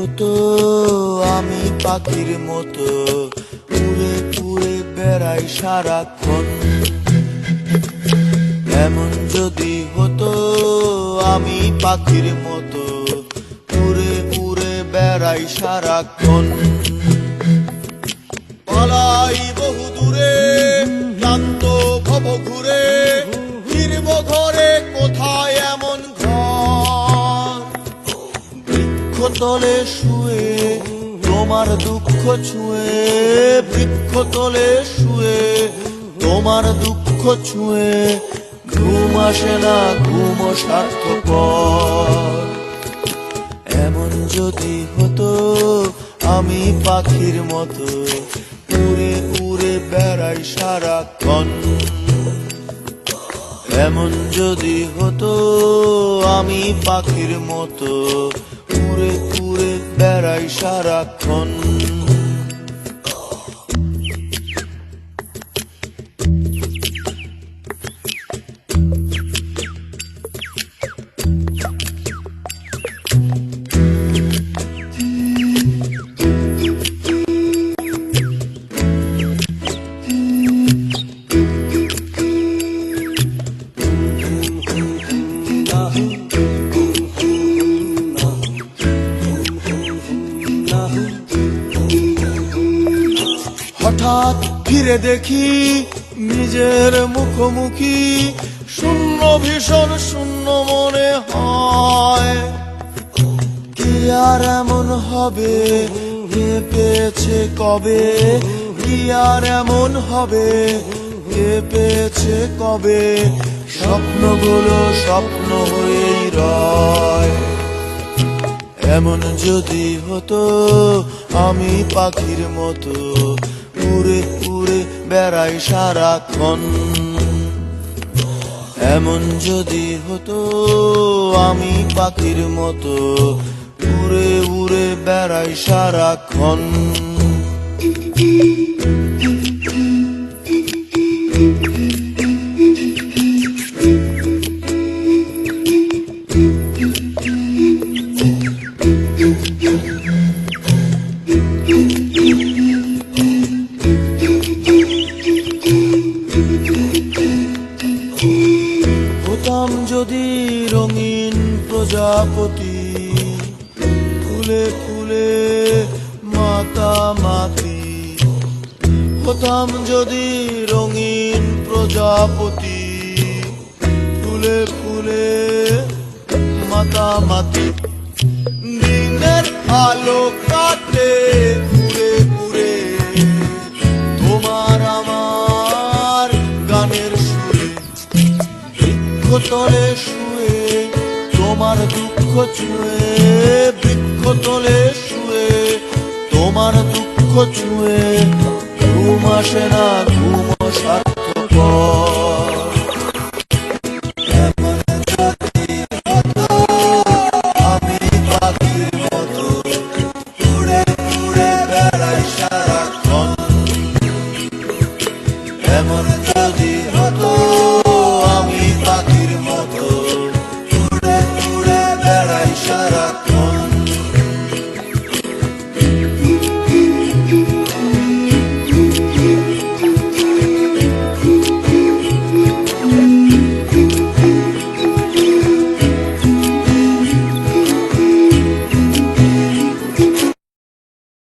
হতো আমি পাখির মতো উড়ে উড়ে বেড়াই সারাক্ষণ। এমন যদি হতো আমি পাখির মতো উড়ে উড়ে বেড়াই সারাক্ষণ। পালাই বহু দূরে ক্লান্ত ভব ঘুরে, ফিরব ঘরে কোথায় এমন ঘর। বৃক্ষতলে শুয়ে তোমার দুঃখ ছুঁয়ে, বৃক্ষতলে শুয়ে তোমার দুঃখ ছুঁয়ে, ঘুম আসে না ঘুম স্বার্থপর। এমন যদি হতো আমি পাখির মতো উড়ে উড়ে বেড়াই সারাক্ষণ। এমন যদি হতো আমি পাখির মতো উড়ে উড়ে বেড়াই সারাক্ষণ। হঠাৎ ফিরে দেখি নিজের মুখোমুখি, শূন্য ভীষণ শূন্য মনে হয়। কি আর এমন হবে কে পেয়েছে কবে, কি আর এমন হবে কে পেয়েছে কবে, স্বপ্নগুলো স্বপ্ন হয়েই রয়। এমন যদি হতো আমি পাখির মতো উড়ে উড়ে বেড়াই সারাক্ষণ। এমন যদি হতো আমি পাখির মতো উড়ে উড়ে বেড়াই সারাক্ষণ। হতাম যদি রঙিন প্রজাপতি, ফুলে ফুলে মাতামাতি। হতাম যদি রঙিন প্রজাপতি, ফুলে ফুলে মাতামাতি। দিনের আলো কাটে ঘুরে ঘুরে তোমার আমার গানের সুরে। বৃক্ষতলে শুয়ে তোমার দুঃখ ছুঁয়ে, বৃক্ষতলে শুয়ে তোমার দুঃখ ছুঁয়ে, ঘুম আসে না ঘুম